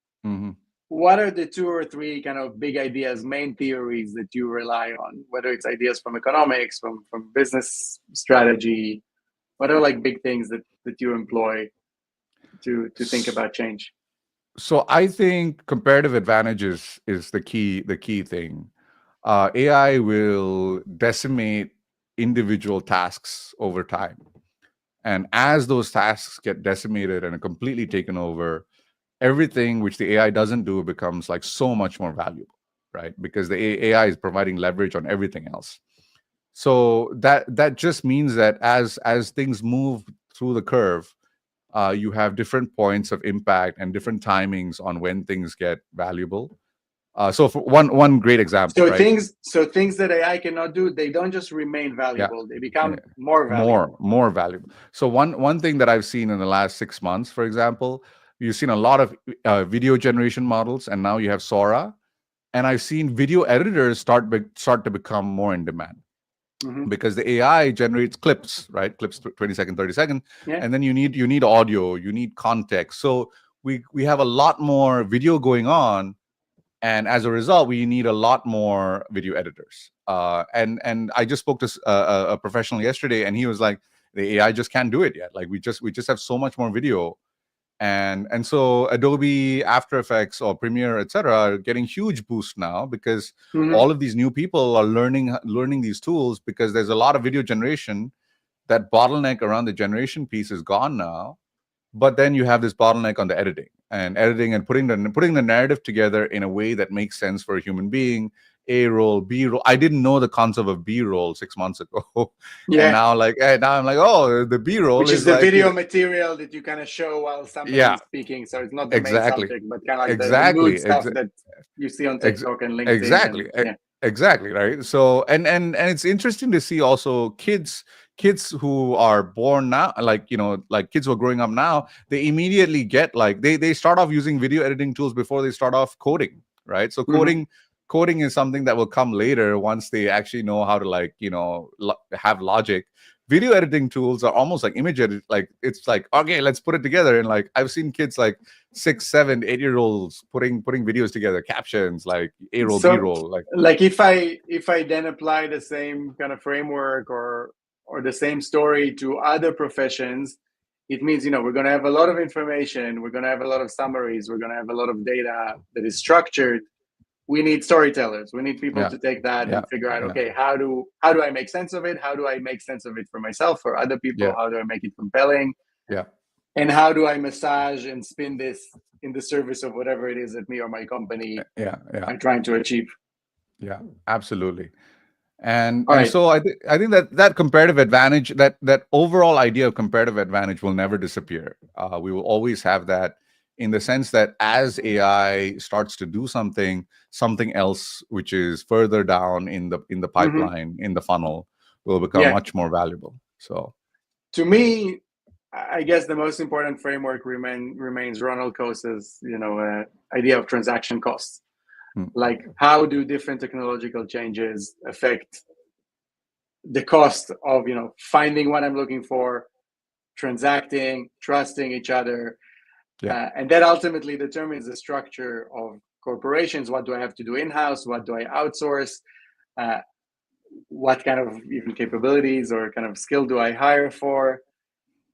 what are the 2 or 3 kind of big ideas, main theories that you rely on? Whether it's ideas from economics, from business strategy, what are like big things that you employ to think about change? So I think comparative advantages is the key thing. AI will decimate individual tasks over time. And as those tasks get decimated and are completely taken over, everything which the AI doesn't do becomes like so much more valuable, right? Because the AI is providing leverage on everything else. So that just means that as things move through the curve, you have different points of impact and different timings on when things get valuable. So for one great example, so right? things that AI cannot do, they don't just remain valuable; they become more valuable. More valuable. So one thing that I've seen in the last 6 months, for example, you've seen a lot of video generation models, and now you have Sora, and I've seen video editors start to become more in demand. Because the AI generates clips, right? Clips 20 second, 30 second. And then you need audio, you need context. So we have a lot more video going on. And as a result, we need a lot more video editors. And I just spoke to a professional yesterday, and he was like, the AI just can't do it yet. Like we just have so much more video. And so Adobe, After Effects, or Premiere, etc., are getting huge boost now, because all of these new people are learning these tools, because there's a lot of video generation. That bottleneck around the generation piece is gone now, but then you have this bottleneck on the editing and putting the narrative together in a way that makes sense for a human being. A roll, B roll. I didn't know the concept of B roll 6 months ago, and now I'm like, oh, the B roll, which is the video material that you kind of show while somebody is speaking. So it's not the main subject, but kind of like the mood stuff that you see on TikTok and LinkedIn. Exactly, right? So and it's interesting to see also kids who are born now, like kids who are growing up now, they immediately get like they start off using video editing tools before they start off coding, right? So coding is something that will come later once they actually know how to have logic. Video editing tools are almost like image edit. Like it's like, okay, let's put it together. And like I've seen kids like 6, 7, 8-year-olds putting videos together, captions, like A roll, B roll. Like if I then apply the same kind of framework or the same story to other professions, it means we're going to have a lot of information, we're going to have a lot of summaries, we're going to have a lot of data that is structured. We need storytellers. We need people to take that and figure out, okay, how do I make sense of it? How do I make sense of it for myself, for other people? How do I make it compelling? And how do I massage and spin this in the service of whatever it is that me or my company are trying to achieve? Yeah, absolutely. And so I think that comparative advantage, that overall idea of comparative advantage will never disappear. We will always have that, in the sense that as AI starts to do something else which is further down in the pipeline, in the funnel, will become much more valuable. So to me, I guess the most important framework remains Ronald Coase's idea of transaction costs. Like, how do different technological changes affect the cost of finding what I'm looking for, transacting, trusting each other, and that ultimately determines the structure corporations. What do I have to do in-house? What do I outsource? What kind of even capabilities or kind of skill do I hire for?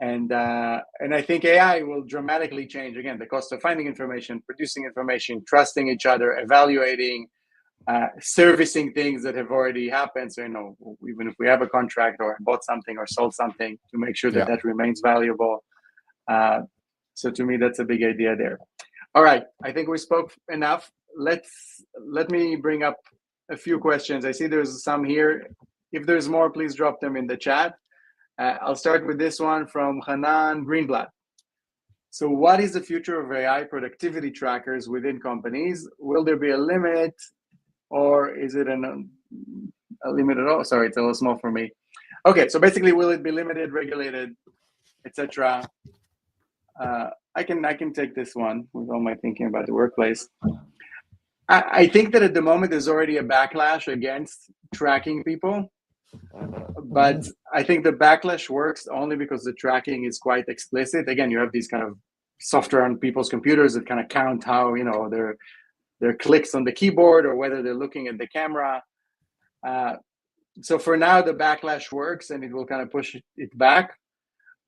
And I think AI will dramatically change, again, the cost of finding information, producing information, trusting each other, evaluating, servicing things that have already happened. So, even if we have a contract or bought something or sold something, to make sure that that remains valuable. So to me, that's a big idea there. All right, I think we spoke enough. Let me bring up a few questions. I see there's some here. If there's more, please drop them in the chat. I'll start with this one from Hanan Greenblatt. So what is the future of AI productivity trackers within companies? Will there be a limit, or is it a limit at all? Sorry, it's a little small for me. Okay, so basically, will it be limited, regulated, etc.? I can take this one with all my thinking about the workplace. I think that at the moment there's already a backlash against tracking people, but I think the backlash works only because the tracking is quite explicit. Again, you have these kind of software on people's computers that kind of count how their clicks on the keyboard or whether they're looking at the camera. So for now, the backlash works and it will kind of push it back.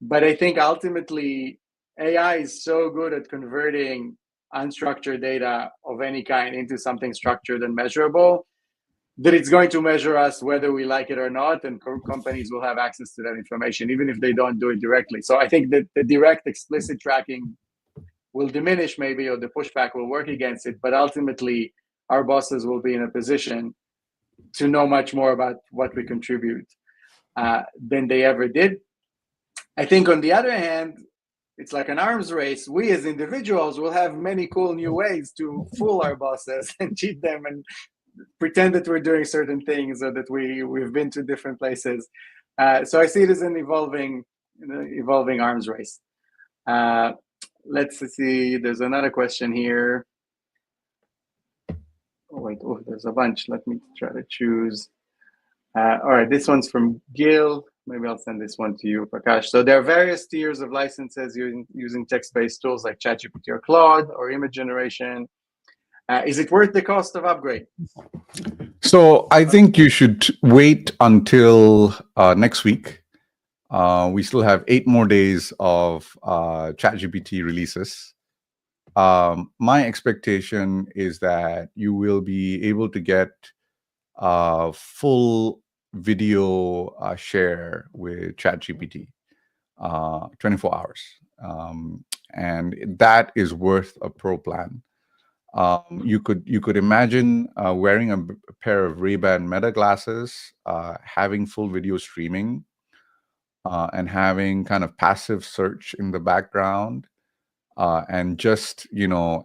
But I think ultimately AI is so good at converting unstructured data of any kind into something structured and measurable that it's going to measure us whether we like it or not, and companies will have access to that information, even if they don't do it directly. So I think that the direct explicit tracking will diminish maybe, or the pushback will work against it, but ultimately our bosses will be in a position to know much more about what we contribute than they ever did. I think on the other hand, it's like an arms race. We as individuals will have many cool new ways to fool our bosses and cheat them and pretend that we're doing certain things or that we've been to different places. So I see it as an evolving arms race. Let's see, there's another question here. There's a bunch. Let me try to choose. All right, this one's from Gil. Maybe I'll send this one to you, Prakash. So there are various tiers of licenses using text-based tools like ChatGPT or Claude or image generation. Is it worth the cost of upgrade? So I think you should wait until next week. We still have 8 more days of ChatGPT releases. My expectation is that you will be able to get full video share with ChatGPT 24 hours. And that is worth a pro plan. You could imagine wearing a pair of Ray-Ban Meta glasses, having full video streaming, and having kind of passive search in the background, and just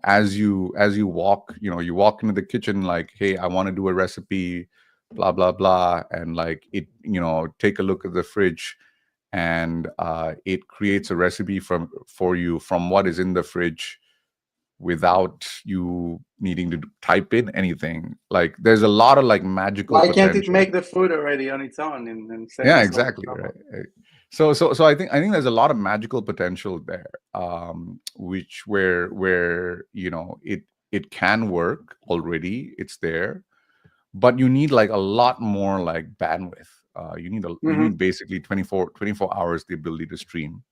as you walk, you walk into the kitchen like, hey, I want to do a recipe, blah blah blah, and like it, take a look at the fridge, and it creates a recipe for you from what is in the fridge, without you needing to type in anything. Like there's a lot of like magical Why potential. can't it make the food already on its own and say yeah, exactly, right. So I think there's a lot of magical potential there, where it can work already. It's there, but you need like a lot more like bandwidth. You need basically 24 hours the ability to stream.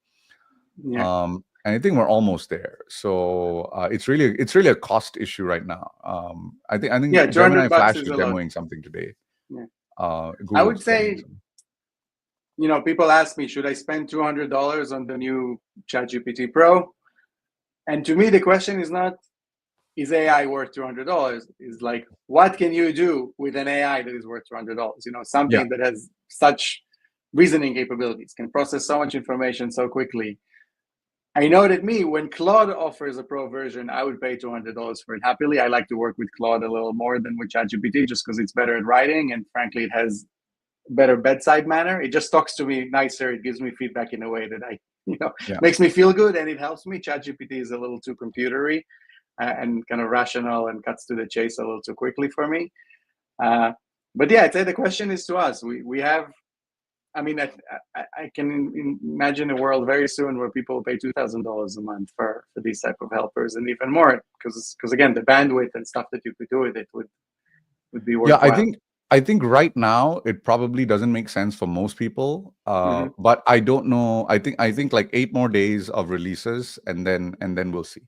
And I think we're almost there. So it's really a cost issue right now. I think Gemini Flash is demoing something today. I would say, people ask me, should I spend $200 on the new ChatGPT Pro? And to me, the question is not, is AI worth $200? Is like, what can you do with an AI that is worth $200? Something that has such reasoning capabilities, can process so much information so quickly. I know that when Claude offers a pro version, I would pay $200 for it happily. I like to work with Claude a little more than with ChatGPT, just because it's better at writing, and frankly, it has better bedside manner. It just talks to me nicer. It gives me feedback in a way that makes me feel good, and it helps me. ChatGPT is a little too computery and kind of rational and cuts to the chase a little too quickly for me. But yeah, I'd say the question is to us. We have I mean, I can imagine a world very soon where people pay $2,000 a month for these type of helpers, and even more, because again, the bandwidth and stuff that you could do with it would be Yeah, worthwhile. I think right now it probably doesn't make sense for most people. But I don't know. I think like 8 more days of releases, and then we'll see.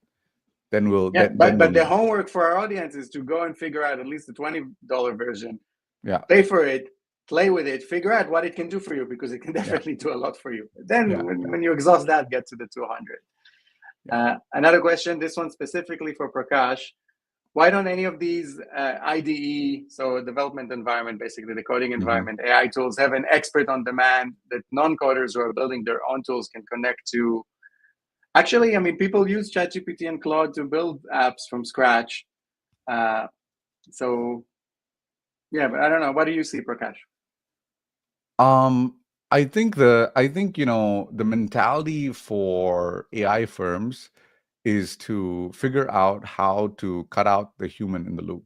Then we'll Yeah, then we'll but the know. homework for our audience is to go and figure out at least the $20 version, Yeah, pay for it, play with it, figure out what it can do for you, because it can definitely do a lot for you. Then yeah, when you exhaust that, get to the 200. yeah. Another question, this one specifically for Prakash. Why don't any of these IDE, so development environment, basically the coding environment, AI tools, have an expert on demand that non-coders who are building their own tools can connect to? Actually, I mean, people use ChatGPT and Claude to build apps from scratch. So, yeah, but I don't know. What do you see, Prakash? I think the mentality for AI firms is to figure out how to cut out the human in the loop.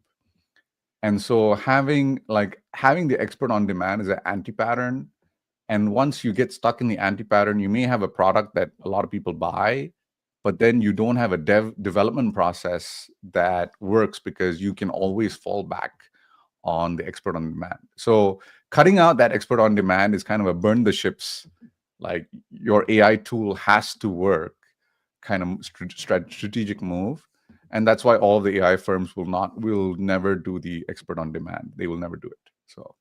And so having the expert on demand is an anti-pattern. And once you get stuck in the anti-pattern, you may have a product that a lot of people buy, but then you don't have a development process that works because you can always fall back on the expert on demand. So cutting out that expert on demand is kind of a burn the ships, like your AI tool has to work kind of strategic move. And that's why all the AI firms will never do the expert on demand. They will never do it. So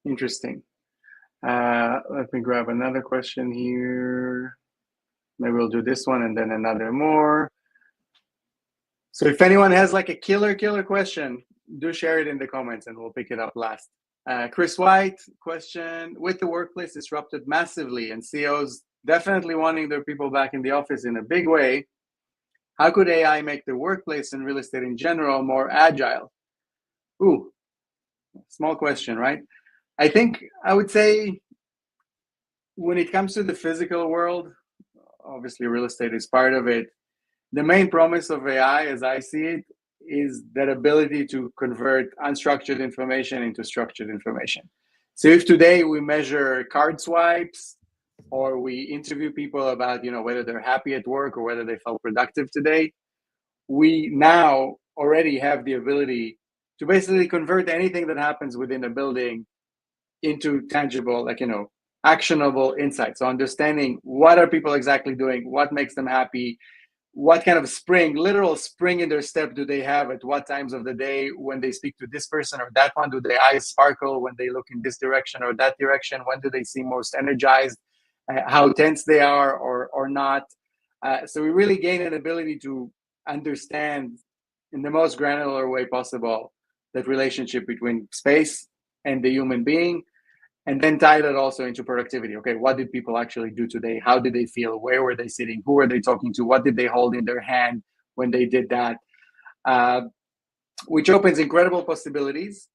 Interesting. Let me grab another question here. Maybe we'll do this one and then another more. So if anyone has like a killer question, do share it in the comments and we'll pick it up last. Chris White question, with the workplace disrupted massively and CEOs definitely wanting their people back in the office in a big way, how could AI make the workplace and real estate in general more agile? Ooh, small question, right? I think I would say when it comes to the physical world, obviously real estate is part of it. The main promise of AI, as I see it, is that ability to convert unstructured information into structured information. So if today we measure card swipes or we interview people about, whether they're happy at work or whether they felt productive today, we now already have the ability to basically convert anything that happens within a building into tangible, actionable insights. So understanding what are people exactly doing, what makes them happy, what kind of literal spring in their step do they have at what times of the day when they speak to this person or that one? Do their eyes sparkle when they look in this direction or that direction? When do they seem most energized? How tense they are or not? So we really gain an ability to understand in the most granular way possible that relationship between space and the human being, and then tie that also into productivity. Okay, what did people actually do today? How did they feel? Where were they sitting? Who were they talking to? What did they hold in their hand when they did that? Which opens incredible possibilities.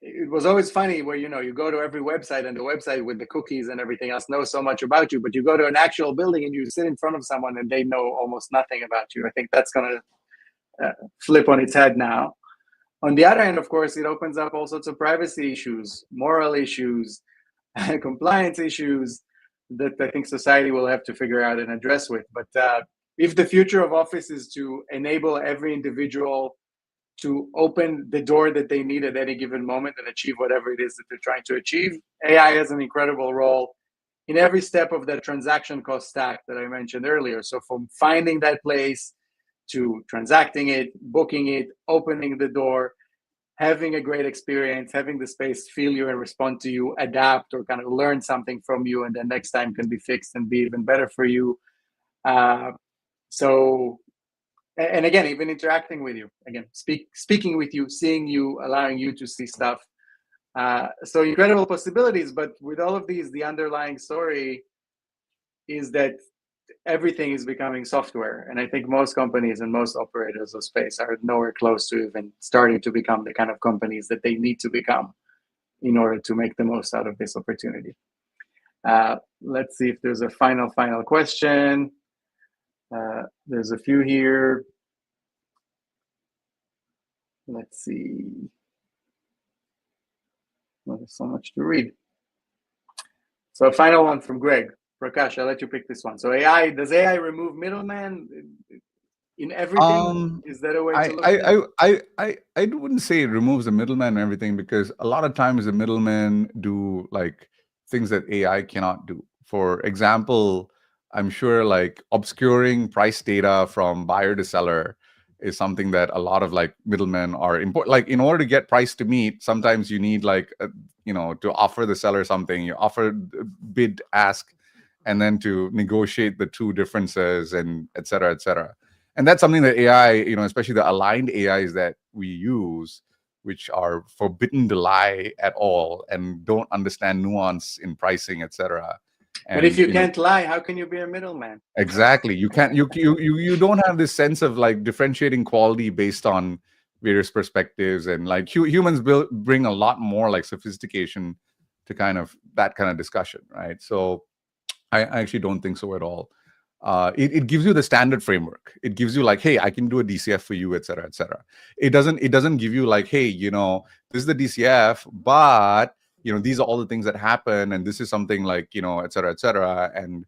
It was always funny where, you go to every website and the website with the cookies and everything else knows so much about you, but you go to an actual building and you sit in front of someone and they know almost nothing about you. I think that's going to flip on its head now. On the other hand, of course, it opens up all sorts of privacy issues, moral issues, compliance issues that I think society will have to figure out and address with. But if the future of office is to enable every individual to open the door that they need at any given moment and achieve whatever it is that they're trying to achieve, AI has an incredible role in every step of that transaction cost stack that I mentioned earlier. So from finding that place to transacting it, booking it, opening the door, having a great experience, having the space feel you and respond to you, adapt or kind of learn something from you, and then next time can be fixed and be even better for you. And again, even interacting with you, again, speaking with you, seeing you, allowing you to see stuff. So incredible possibilities, but with all of these, the underlying story is that everything is becoming software. And I think most companies and most operators of space are nowhere close to even starting to become the kind of companies that they need to become in order to make the most out of this opportunity. Let's see if there's a final question. There's a few here. Let's see. What a There's so much to read. So a final one from Greg. Prakash, I'll let you pick this one. So does AI remove middleman in everything? Is that a way to look at it? I wouldn't say it removes the middleman and everything, because a lot of times the middlemen do like things that AI cannot do. For example, I'm sure like obscuring price data from buyer to seller is something that a lot of like middlemen are important. Like in order to get price to meet, sometimes you need like to offer the seller something. You offer bid, ask, and then to negotiate the two differences, and et cetera, et cetera. And that's something that AI, especially the aligned AIs that we use, which are forbidden to lie at all and don't understand nuance in pricing, et cetera. But if you can't lie, how can you be a middleman? Exactly. You can't. You don't have this sense of like differentiating quality based on various perspectives, and like humans bring a lot more like sophistication to that kind of discussion, right? So I actually don't think so at all. It gives you the standard framework. It gives you like, hey, I can do a DCF for you, et cetera, et cetera. It doesn't give you like, hey, this is the DCF, but these are all the things that happen, and this is something like, et cetera, et cetera, and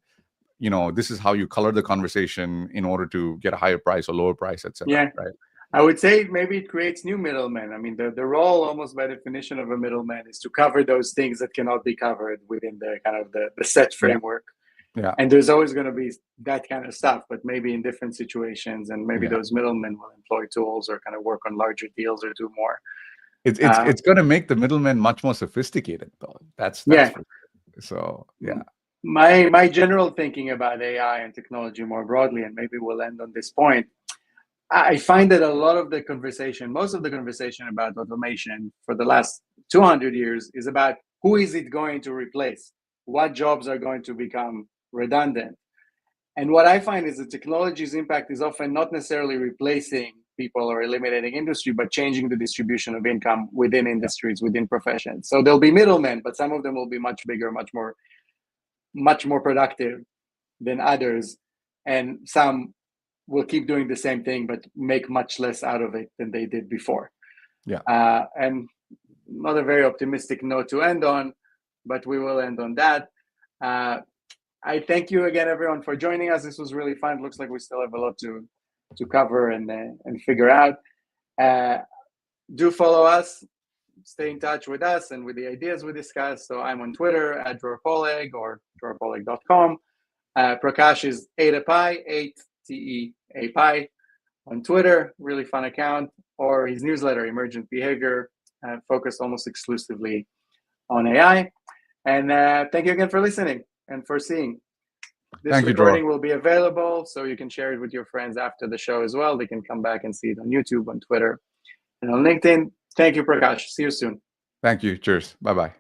this is how you color the conversation in order to get a higher price or lower price, et cetera. Yeah, right. I would say maybe it creates new middlemen. I mean, the role, almost by definition, of a middleman is to cover those things that cannot be covered within the kind of the set framework. Yeah. And there's always going to be that kind of stuff, but maybe in different situations, and maybe those middlemen will employ tools or kind of work on larger deals or do more. It's going to make the middlemen much more sophisticated, though. That's so yeah. My general thinking about AI and technology more broadly, and maybe we'll end on this point, I find that most of the conversation about automation for the last 200 years is about who is it going to replace? What jobs are going to become redundant? And what I find is that technology's impact is often not necessarily replacing people or eliminating industry, but changing the distribution of income within industries, within professions. So there'll be middlemen, but some of them will be much bigger, much more productive than others. And some will keep doing the same thing, but make much less out of it than they did before. Yeah. And not a very optimistic note to end on, but we will end on that. I thank you again, everyone, for joining us. This was really fun. It looks like we still have a lot to cover and figure out. Do follow us, stay in touch with us and with the ideas we discuss. So I'm on Twitter at Drorpoleg or drorpoleg.com. Prakash is Pi, 8TEAPI on Twitter, really fun account, or his newsletter, Emergent Behavior, focused almost exclusively on AI. And thank you again for listening and for seeing. This recording will be available, so you can share it with your friends after the show as well. They can come back and see it on YouTube, on Twitter, and on LinkedIn. Thank you, Prakash. See you soon. Thank you. Cheers. Bye-bye.